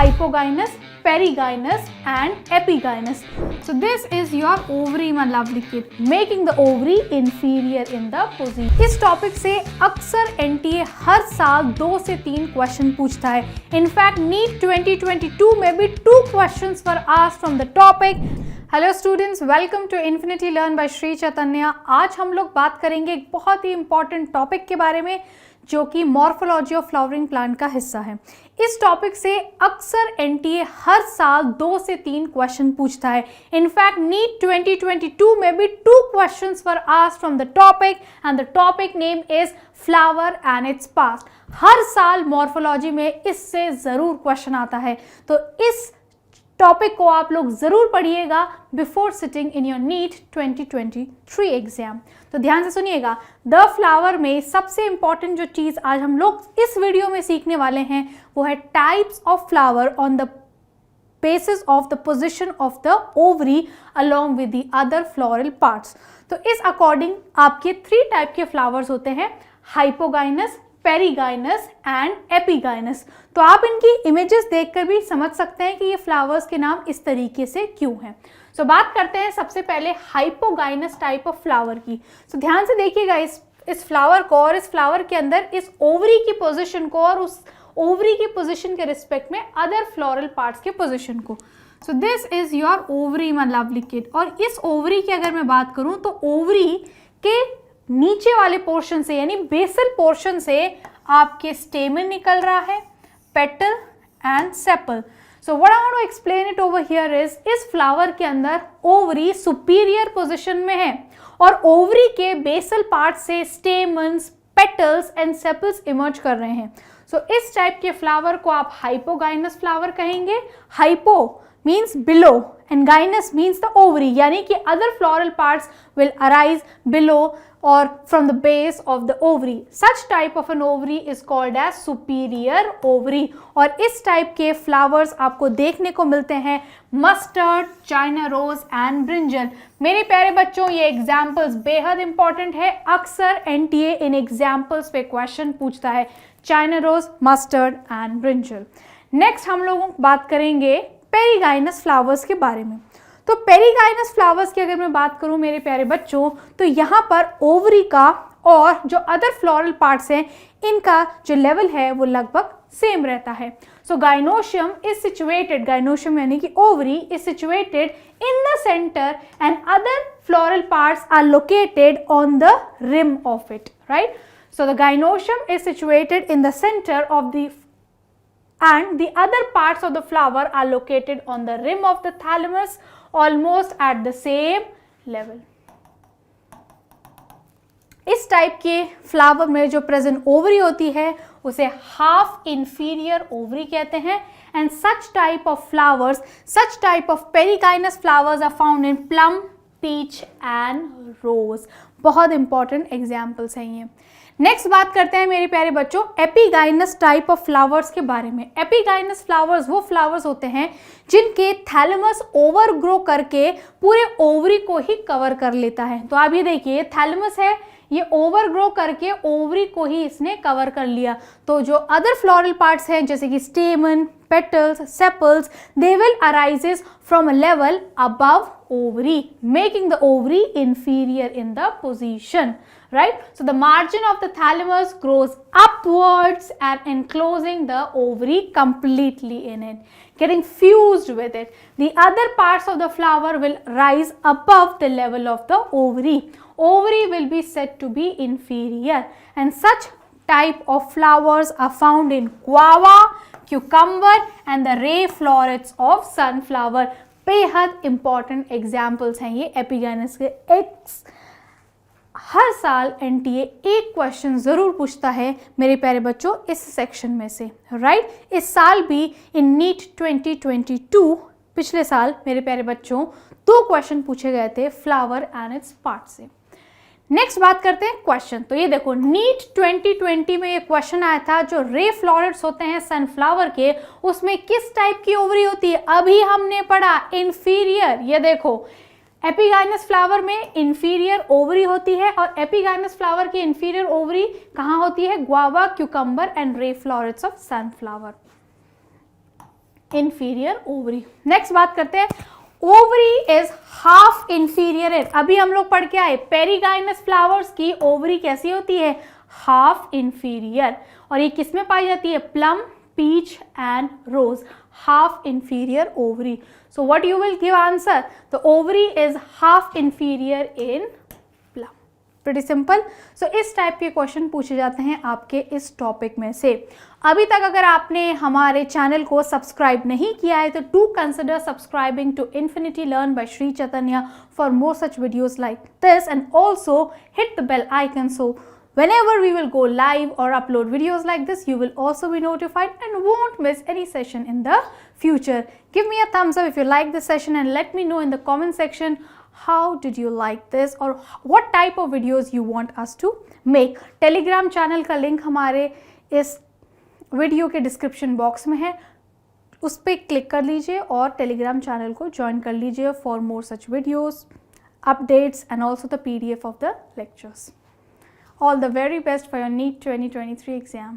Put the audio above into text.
hypogynous, perigynous and epigynous. So this is your ovary my lovely kid, making the ovary inferior in the position. इस topic से अक्सर NTA हर साल 2 से 3 question पूछता है. In fact NEET 2022 में भी 2 questions were asked from the topic. Hello students, welcome to Infinity learn by Shri Chaitanya. आज हम लोग बात करेंगे एक बहुत ही इंपॉर्टेंट टॉपिक के बारे में जो कि मॉर्फोलॉजी ऑफ फ्लावरिंग प्लांट का हिस्सा है. इस टॉपिक से अक्सर NTA हर साल 2 से 3 क्वेश्चन पूछता है. इनफैक्ट नीट 2022 में भी 2 questions were asked from the topic and the topic name is flower and its parts. हर साल मॉर्फोलॉजी में इससे ज़रूर क्वेश्चन आता है, तो इस टॉपिक को आप लोग ज़रूर पढ़िएगा before sitting in your NEET 2023 exam. तो ध्यान से सुनिएगा. द फ्लावर में सबसे इंपॉर्टेंट जो चीज़ आज हम लोग इस वीडियो में सीखने वाले हैं वो है types of flower on the basis of the position of the ovary along with the other floral parts. तो इस अकॉर्डिंग आपके 3 टाइप के फ्लावर्स होते हैं, हाइपोगाइनस, पेरीगाइनस एंड एपीगाइनस. तो आप इनकी इमेजेस देखकर भी समझ सकते हैं कि ये फ्लावर्स के नाम इस तरीके से क्यों हैं. सो बात करते हैं सबसे पहले हाइपोगाइनस टाइप ऑफ फ्लावर की. सो ध्यान से देखिएगा इस फ्लावर को और इस फ्लावर के अंदर इस ओवरी की पोजीशन को और उस ओवरी की पोजीशन के रिस्पेक्ट में अदर फ्लोरल पार्ट्स के पोजीशन को. So this is your ovary my lovely kid. और इस ओवरी की अगर मैं बात करूं तो ओवरी के नीचे वाले पोर्शन से यानी बेसल पोर्शन से आपके स्टेमन निकल रहा है, petal and sepal. So what I want to explain it over here is इस फ्लावर के अंदर ओवरी सुपीरियर पोजीशन में है और ओवरी के बेसल पार्ट से stamens, petals and sepals emerge कर रहे हैं. सो इस टाइप के फ्लावर को आप हाइपोगाइनस फ्लावर कहेंगे. Hypo means below and gynous means the ovary, यानी कि other floral parts will arise below or from the base of the ovary. Such type of an ovary is called as superior ovary. और इस टाइप के flowers आपको देखने को मिलते हैं mustard, china rose and brinjal. मेरे प्यारे बच्चों, ये एग्जाम्पल्स बेहद इंपॉर्टेंट है. अक्सर NTA इन एग्जाम्पल्स पे क्वेश्चन पूछता है, China rose, mustard and brinjal. Next हम लोग बात करेंगे पेरीगाइनस फ्लावर्स के बारे में. तो पेरीगाइनस फ्लावर्स की अगर मैं बात करूं मेरे प्यारे बच्चों, तो यहाँ पर ओवरी का और जो अदर फ्लोरल पार्ट्स हैं इनका जो लेवल है वो लगभग सेम रहता है. So gynoecium is situated, gynoecium यानी कि ovary is situated in the centre and other floral parts are located on the rim of it, right. So the gynoecium is situated in the centre of the and the other parts of the flower are located on the rim of the thalamus almost at the same level. इस टाइप के flower में जो present ovary होती है उसे half inferior ovary कहते हैं. And such type of flowers, such type of perigynous flowers are found in plum, peach and rose. बहुत इंपॉर्टेंट एग्जाम्पल्स हैं ये. नेक्स्ट बात करते हैं मेरे प्यारे बच्चों एपीगाइनस टाइप ऑफ फ्लावर्स के बारे में. एपीगाइनस फ्लावर्स वो फ्लावर्स होते हैं जिनके थैलेमस ओवर ग्रो करके पूरे ओवरी को ही कवर कर लेता है. तो आप ये देखिए, थैलेमस है, ये ओवर ग्रो करके ओवरी को ही इसने कवर कर लिया. तो जो अदर फ्लोरल पार्ट्स हैं जैसे कि स्टेमन, petals, sepals, they will arises from a level above ovary, making the ovary inferior in the position, right. So the margin of the thalamus grows upwards and enclosing the ovary completely in it, getting fused with it. The other parts of the flower will rise above the level of the ovary. Ovary will be said to be inferior, and such type of flowers are found in guava, cucumber and the ray florets of sunflower. बेहद important examples हैं ये epigynous के. हर साल NTA एक question ज़रूर पूछता है मेरे प्यारे बच्चों इस सेक्शन में से, राइट. इस साल भी इन नीट 2022 पिछले साल मेरे प्यारे बच्चों 2 क्वेश्चन पूछे गए थे फ्लावर एंड इट्स पार्ट से. नेक्स्ट बात करते हैं क्वेश्चन. तो ये देखो, नीट 2020 में ये क्वेश्चन आया था, जो रे फ्लोरेट्स होते हैं सनफ्लावर के उसमें किस टाइप की ओवरी होती है. अभी हमने पढ़ा इंफीरियर. ये देखो, एपीगाइनस फ्लावर में इंफीरियर ओवरी होती है और एपीगाइनस फ्लावर की इंफीरियर ओवरी कहाँ होती है? Guava, cucumber and ray florets of sunflower. inferior ovary. Next बात करते हैं, ओवरी इज हाफ इंफीरियर इन. अभी हम लोग पढ़ के आए पेरीगाइनस फ्लावर्स की ओवरी कैसी होती है, हाफ इंफीरियर. और ये किस में पाई जाती है, plum, peach and rose. Half inferior ovary. So what you will give answer, the ovary is half inferior in plum. Pretty simple. So इस टाइप के क्वेश्चन पूछे जाते हैं आपके इस टॉपिक में से. अभी तक अगर आपने हमारे चैनल को सब्सक्राइब नहीं किया है तो do consider subscribing to Infinity learn by Shri Chaitanya for more such videos like this, and also hit the bell icon so whenever we will go live or upload videos like this, you will also be notified and won't miss any session in the future. Give me a thumbs up if you like this session and let me know in the comment section how did you like this or what type of videos you want us to make. Telegram channel का link हमारे इस video के description box में है, उस पर click कर लीजिए और टेलीग्राम चैनल को ज्वाइन कर लीजिए for more such videos, updates and also the PDF of the lectures. All the very best for your NEET 2023 exam.